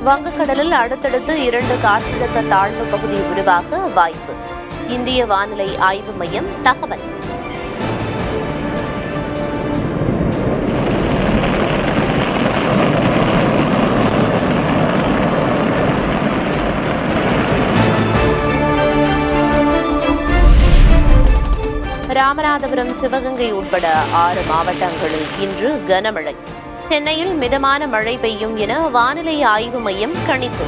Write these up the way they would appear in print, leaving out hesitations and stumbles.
வங்கக்கடலில் அடுத்தடுத்து 2 காற்றழுத்த தாழ்வு பகுதி உருவாக வாய்ப்பு. இந்திய வானிலை ஆய்வு மையம் தகவல். ராமநாதபுரம், சிவகங்கை உட்பட 6 மாவட்டங்களில் இன்று கனமழை. சென்னையில் மிதமான மழை பெய்யும் என வானிலை ஆய்வு மையம் கணிப்பு.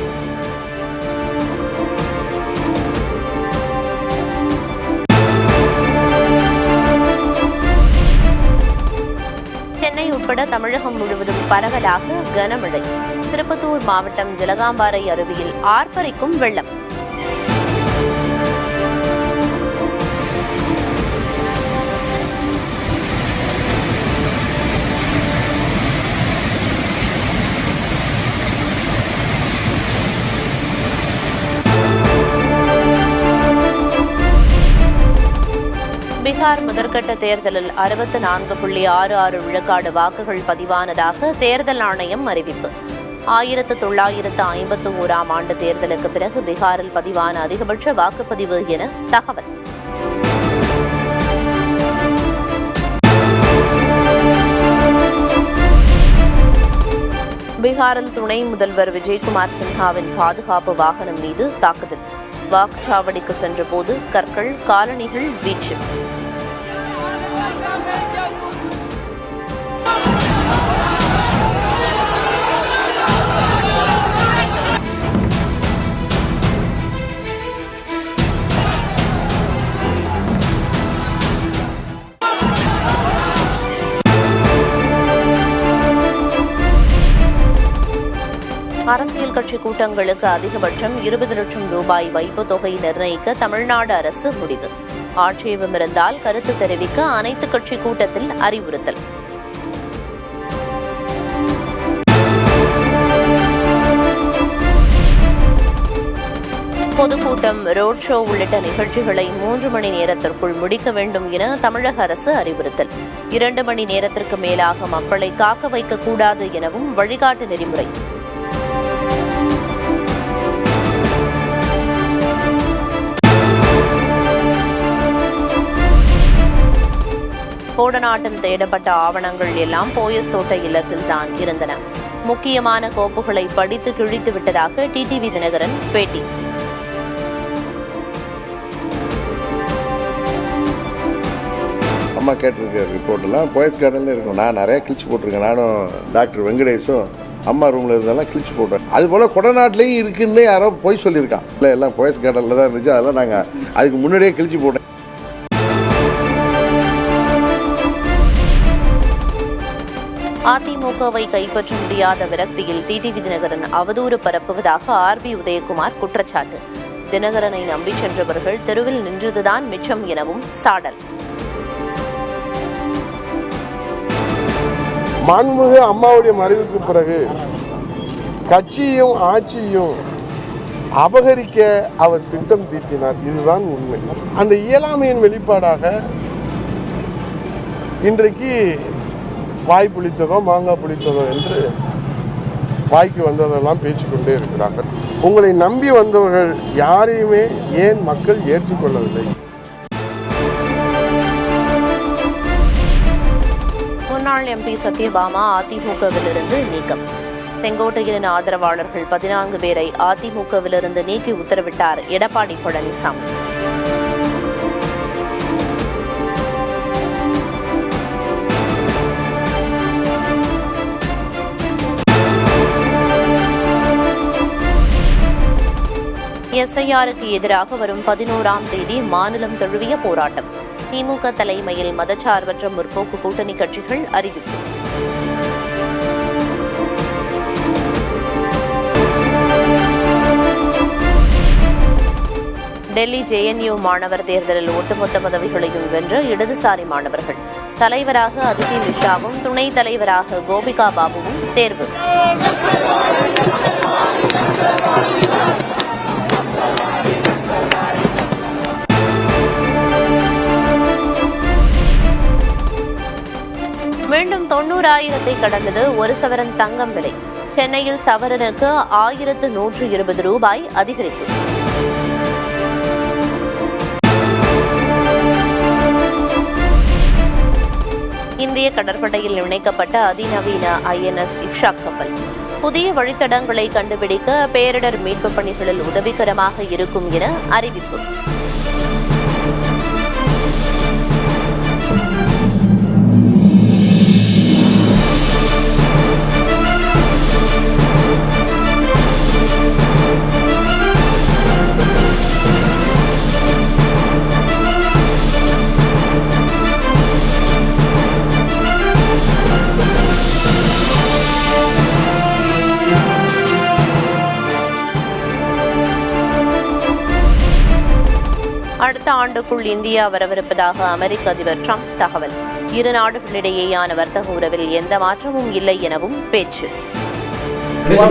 சென்னை உட்பட தமிழகம் முழுவதும் பரவலாக கனமழை. திருப்பத்தூர் மாவட்டம் ஜலகாம்பாறை அருவியில் ஆர்ப்பரிக்கும் வெள்ளம். பீகார் முதற்கட்ட தேர்தலில் 64.66 விழுக்காடு வாக்குகள் பதிவானதாக தேர்தல் ஆணையம் அறிவிப்பு. 1951ஆம் ஆண்டு தேர்தலுக்கு பிறகு பீகாரில் பதிவான அதிகபட்ச வாக்குப்பதிவு என தகவல். பீகாரில் துணை முதல்வர் விஜயகுமார் சின்ஹாவின் பாதுகாப்பு வாகனம் மீது தாக்குதல். வாக்குச்சாவடிக்கு சென்றபோது கற்கள், காலணிகள் வீச்சு. அரசியல் கட்சி கூட்டங்களுக்கு அதிகபட்சம் 20 லட்சம் ரூபாய் வைப்பு தொகை நிர்ணயிக்க தமிழ்நாடு அரசு முடிவு. ஆட்சேபம் இருந்தால் கருத்து தெரிவிக்க அனைத்து கட்சி கூட்டத்தில் அறிவுறுத்தல். பொதுக்கூட்டம், ரோட் ஷோ உள்ளிட்ட நிகழ்ச்சிகளை 3 மணி நேரத்திற்குள் முடிக்க வேண்டும் என தமிழக அரசு அறிவுறுத்தல். 2 மணி நேரத்திற்கு மேலாக மக்களை காக்க வைக்கக்கூடாது எனவும் வழிகாட்டு நெறிமுறை. கோடநாட்டில் தேடப்பட்ட ஆவணங்கள் எல்லாம் போயஸ் தோட்ட இல்லத்தில்தான் இருந்தன. முக்கியமான கோப்புகளை படித்து கிழித்து விட்டதாக டிடிவி தினகரன் பேட்டி. அம்மா கேட்டிருக்க ரிப்போர்ட் எல்லாம் போயஸ் கார்டன்ல இருக்கும். நான் நிறைய கிழிச்சு போட்டிருக்கேன். நானும் டாக்டர் வெங்கடேஷும் அம்மா ரூம்ல இருந்தாலும் கிழிச்சு போட்டேன். அது போல கொடநாட்டிலையும் இருக்குன்னு யாரோ போய் சொல்லியிருக்கான். இல்லை, எல்லாம் போயஸ் கார்டன்ல தான் இருந்துச்சு. அதெல்லாம் நாங்கள் அதுக்கு முன்னாடியே கிழிச்சு போட்டேன். அதிமுகவை கைப்பற்ற முடியாத விரக்தியில் டிடிவி தினகரன் அவதூறு பரப்புவதாக ஆர்பி உதயகுமார் குற்றச்சாட்டு. தினகரனை நம்பி சென்றவர்கள் தெருவில் நின்றதுதான் மிச்சம் எனவும் சாடல். மாண்புமிகு அம்மாவுடைய மறைவுக்கு பிறகு கட்சியும் ஆட்சியும் அபகரிக்க அவர் திட்டம் தீட்டினார். இதுதான் உண்மை. அந்த இயலாமையின் வெளிப்பாடாக இன்றைக்கு வாய் புளித்ததோ மாங்காய் புளித்ததோ என்று வாய்க்கு வந்ததெல்லாம் பேசிக்கொண்டே இருக்கிறார்கள். உங்களை நம்பி வந்தவர்கள் யாரையுமே ஏன் மக்கள் ஏற்றுக்கொள்ளவில்லை? முன்னாள் எம்பி சத்யபாமா அதிமுகவிலிருந்து நீக்கம். செங்கோட்டையனின் ஆதரவாளர்கள் 14 பேரை அதிமுகவிலிருந்து நீக்கி உத்தரவிட்டார் எடப்பாடி பழனிசாமி. எஸ்ஐஆருக்கு எதிராக வரும் 11ஆம் தேதி மாநிலம் தழுவிய போராட்டம். திமுக தலைமையில் மதச்சார்பற்ற முற்போக்கு கூட்டணி கட்சிகள் அறிவிப்பு. டெல்லி ஜேஎன்யூ மாணவர் தேர்தலில் ஒட்டுமொத்த பதவிகளையும் வென்ற இடதுசாரி மாணவர்கள். தலைவராக அதிதி நிஷாவும் துணைத் தலைவராக கோபிகா பாபுவும் தேர்வு. மீண்டும் 90,000 கடந்தது 1 சவரன் தங்கம் விலை. சென்னையில் சவரனுக்கு 1120 ரூபாய் அதிகரிப்பு. இந்திய கடற்படையில் இணைக்கப்பட்ட அதிநவீன INS இக்ஷாக் கப்பல் புதிய வழித்தடங்களை கண்டுபிடிக்க பேரிடர் மீட்புப் பணிகளில் உதவிகரமாக இருக்கும் என அறிவிப்பு. அடுத்த ஆண்டுக்குள் இந்தியா வரவிருப்பதாக அமெரிக்க அதிபர் ட்ரம்ப் தகவல். இரு நாடுகளிடையேயான வர்த்தக உறவில் எந்த மாற்றமும் இல்லை எனவும் பேச்சு. Novo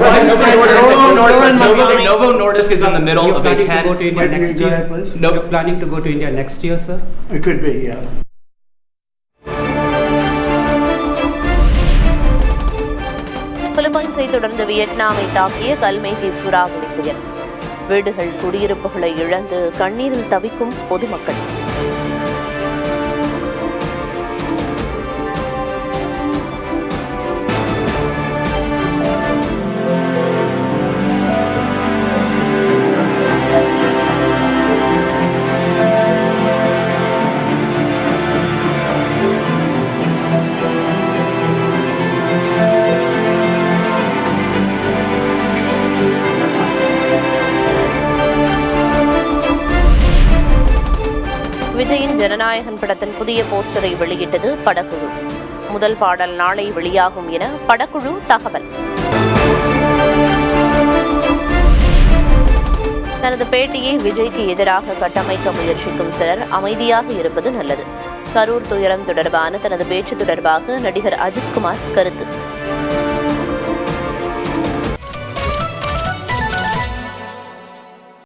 Nordisk is in the middle of a 10. You're planning to go to India next year, sir? It could be, yeah. பிலிப்பைன்ஸை தொடர்ந்து வியட்நாமை தாக்கிய கல்மேகி சூறாவளி புயல். வீடுகள் குடியிருப்புகளை இழந்து கண்ணீரில் தவிக்கும் பொதுமக்கள். விஜயின் ஜனநாயகன் படத்தின் புதிய போஸ்டரை வெளியிட்டது படக்குழு. முதல் பாடல் நாளை வெளியாகும் என படக்குழு தகவல். தனது பேட்டியை விஜய்க்கு எதிராக கட்டமைக்க முயற்சிக்கும் சிலர் அமைதியாக இருப்பது நல்லது. கரூர் துயரம் தொடர்பான தனது பேச்சு தொடர்பாக நடிகர் அஜித்குமார் கருத்து.